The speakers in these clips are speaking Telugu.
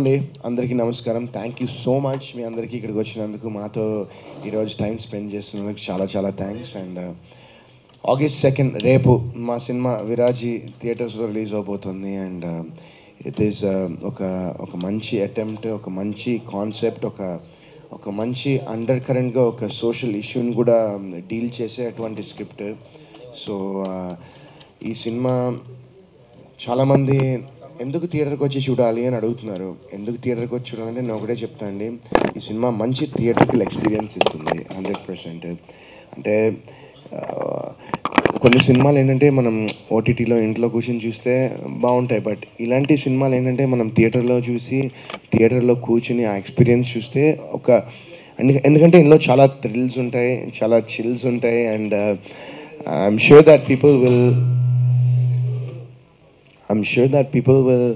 అండి, అందరికీ నమస్కారం. థ్యాంక్ యూ సో మచ్ మీ అందరికీ ఇక్కడికి వచ్చినందుకు, మాతో ఈరోజు టైం స్పెండ్ చేస్తున్నందుకు చాలా చాలా థ్యాంక్స్. అండ్ August 2nd రేపు మా సినిమా విరాజీ థియేటర్స్లో రిలీజ్ అవబోతుంది. అండ్ ఇట్ ఈస్ ఒక మంచి అటెంప్ట్, ఒక మంచి కాన్సెప్ట్, ఒక మంచి అండర్ కరెంట్గా ఒక సోషల్ ఇష్యూని కూడా డీల్ చేసే అటువంటి స్క్రిప్ట్. సో ఈ సినిమా చాలామంది ఎందుకు థియేటర్కి వచ్చి చూడాలి అని అడుగుతున్నారు. ఎందుకు థియేటర్కి వచ్చి చూడాలంటే నేను ఒకటే చెప్తాను అండి, ఈ సినిమా మంచి థియేటర్కల్ ఎక్స్పీరియన్స్ ఇస్తుంది 100%. అంటే కొన్ని సినిమాలు ఏంటంటే మనం ఓటీటీలో ఇంట్లో కూర్చొని చూస్తే బాగుంటాయి, బట్ ఇలాంటి సినిమాలు ఏంటంటే మనం థియేటర్లో కూర్చుని ఆ ఎక్స్పీరియన్స్ చూస్తే ఎందుకంటే ఇందులో చాలా థ్రిల్స్ ఉంటాయి, చాలా చిల్స్ ఉంటాయి. And I'm sure that people will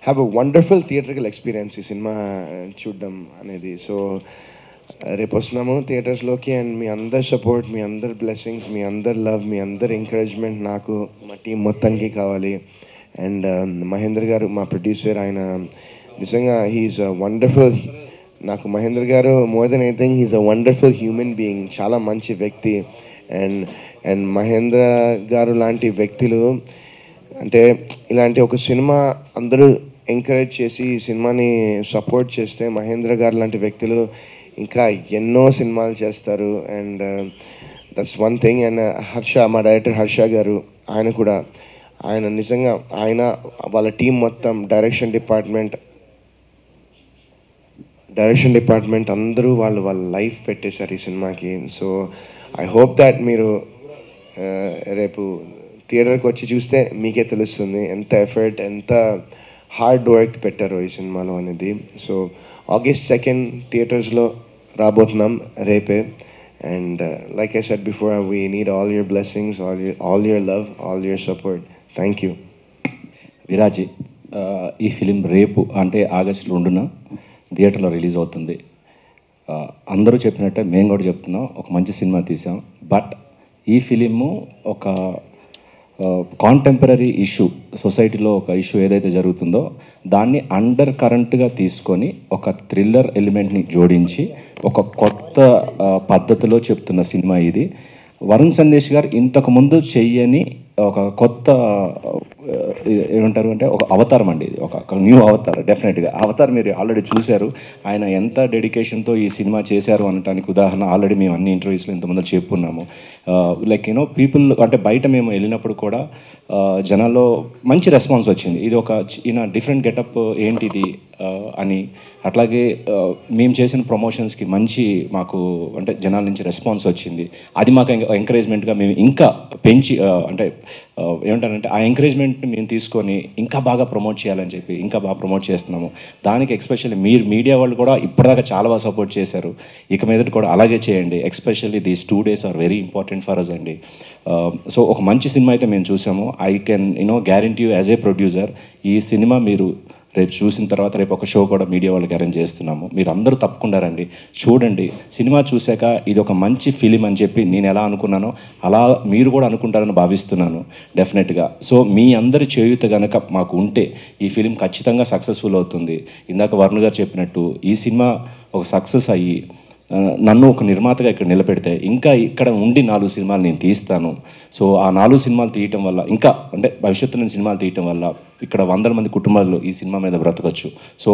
have a wonderful theatrical experience ఈ సినిమా చూడడం అనేది. సో రేపు వస్తున్నాము థియేటర్స్లోకి. అండ్ మీ అందరి సపోర్ట్, మీ అందరి బ్లెస్సింగ్స్, మీ అందరి లవ్, మీ అందరి ఎంకరేజ్మెంట్ నాకు మా టీం మొత్తానికి కావాలి. అండ్ మహేంద్ర గారు మా ప్రొడ్యూసర్, ఆయన నిజంగా హీఈస్ అ వండర్ఫుల్. నాకు మహేంద్ర గారు more than anything he's a wonderful human being, చాలా మంచి వ్యక్తి. అండ్ మహేంద్ర గారు లాంటి వ్యక్తులు అంటే ఇలాంటి ఒక సినిమా అందరూ ఎంకరేజ్ చేసి ఈ సినిమాని సపోర్ట్ చేస్తే మహేంద్ర గారు లాంటి వ్యక్తులు ఇంకా ఎన్నో సినిమాలు చేస్తారు. And that's one thing. And Harsha, మా డైరెక్టర్ హర్ష గారు, ఆయన నిజంగా వాళ్ళ టీం మొత్తం డైరెక్షన్ డిపార్ట్మెంట్ అందరూ వాళ్ళ లైఫ్ పెట్టేశారు ఈ సినిమాకి. సో ఐ హోప్ దాట్ మీరు రేపు థియేటర్కి వచ్చి చూస్తే మీకే తెలుస్తుంది ఎంత ఎఫర్ట్, ఎంత హార్డ్ వర్క్ పెట్టారో ఈ సినిమాలో అనేది. సో August 2nd థియేటర్స్లో రాబోతున్నాం రేపే. And like I said before, we need all your blessings, all your love, all your support. Thank you. Viraji ఈ ఫిలిం రేపు అంటే August 2న థియేటర్లో రిలీజ్ అవుతుంది. అందరూ చెప్పినట్టే మేము కూడా చెప్తున్నాం, ఒక మంచి సినిమా తీసాం. బట్ ఈ ఫిలిము ఒక కాంటెంపరీ ఇష్యూ, సొసైటీలో ఒక ఇష్యూ ఏదైతే జరుగుతుందో దాన్ని అండర్ కరెంట్గా తీసుకొని ఒక థ్రిల్లర్ ఎలిమెంట్ని జోడించి ఒక కొత్త పద్ధతిలో చెప్తున్న సినిమా ఇది. వరుణ్ సందేశ్ గారు ఇంతకుముందు చెయ్యని ఒక కొత్త ఏమంటారు అంటే ఒక అవతారం అండి ఇది, ఒక న్యూ అవతార్. డెఫినెట్గా అవతార్ మీరు ఆల్రెడీ చూశారు. ఆయన ఎంత డెడికేషన్తో ఈ సినిమా చేశారు అనటానికి ఉదాహరణ ఆల్రెడీ మేము అన్ని ఇంటర్వ్యూస్లో ఇంతకుముందు చెప్పుకున్నాము. లైక్ పీపుల్ అంటే బయట మేము వెళ్ళినప్పుడు కూడా జనాల్లో మంచి రెస్పాన్స్ వచ్చింది. ఇది ఒక డిఫరెంట్ గెటప్ ఏంటిది అని. అట్లాగే మేము చేసిన ప్రమోషన్స్కి మాకు అంటే జనాల నుంచి రెస్పాన్స్ వచ్చింది. అది మాకు ఎంకరేజ్మెంట్గా మేము ఇంకా పెంచి అంటే ఏమంటారంటే ఆ ఎంకరేజ్మెంట్ని మేము తీసుకొని ఇంకా బాగా ప్రమోట్ చేయాలని చెప్పి ఇంకా బాగా ప్రమోట్ చేస్తున్నాము. దానికి ఎస్పెషల్లీ మీడియా వాళ్ళు కూడా ఇప్పటిదాకా చాలా బాగా సపోర్ట్ చేశారు. ఇక మీదట కూడా అలాగే చేయండి. Especially these 2 days are very important for us అండి. సో ఒక మంచి సినిమా అయితే మేము చూసాము. I can guarantee you as a producer, ఈ సినిమా మీరు రేపు చూసిన తర్వాత రేపు ఒక షో కూడా మీడియా వాళ్ళకి అరేంజ్ చేస్తున్నాము. మీరు అందరూ తప్పకుండా రండి, చూడండి. సినిమా చూశాక ఇది ఒక మంచి ఫిలిం అని చెప్పి నేను ఎలా అనుకున్నానో అలా మీరు కూడా అనుకుంటారని భావిస్తున్నాను డెఫినెట్గా. సో మీ అందరి చేయూత కనుక మాకు ఉంటే ఈ ఫిలిం ఖచ్చితంగా సక్సెస్ఫుల్ అవుతుంది. ఇందాక వరుణ్ గారు చెప్పినట్టు ఈ సినిమా ఒక సక్సెస్ అయ్యి నన్ను ఒక నిర్మాతగా ఇక్కడ నిలబెడితే ఇంకా ఇక్కడ ఉండి 4 సినిమాలు నేను తీస్తాను. సో ఆ 4 సినిమాలు తీయటం వల్ల ఇంకా అంటే భవిష్యత్తు నుంచి సినిమాలు తీయటం వల్ల ఇక్కడ 100 మంది కుటుంబాలు ఈ సినిమా మీద బ్రతకచ్చు. సో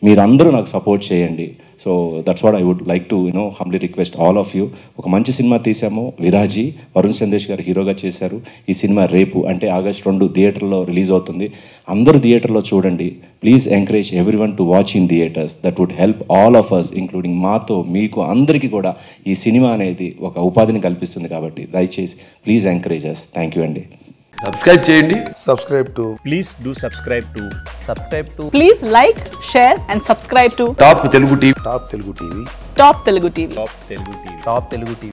మీరందరూ నాకు సపోర్ట్ చేయండి. So that's what I would like to humbly request all of you. ఒక మంచి సినిమా తీసాము, విరాజీ. వరుణ్ సందేశ్ గారు హీరోగా చేశారు. ఈ సినిమా రేపు అంటే August 2 థియేటర్లో రిలీజ్ అవుతుంది. అందరూ థియేటర్లో చూడండి. Please encourage everyone to watch in theatres. That would help all of us, including మాతో మీకు అందరికీ కూడా ఈ సినిమా అనేది ఒక ఉపాధిని కల్పిస్తుంది. కాబట్టి దయచేసి please encourage us. Thank you అండి. సబ్స్క్రైబ్ చేయండి. Please do subscribe to. Please like, share and subscribe to top Telugu TV. Top Telugu TV. Top Telugu TV.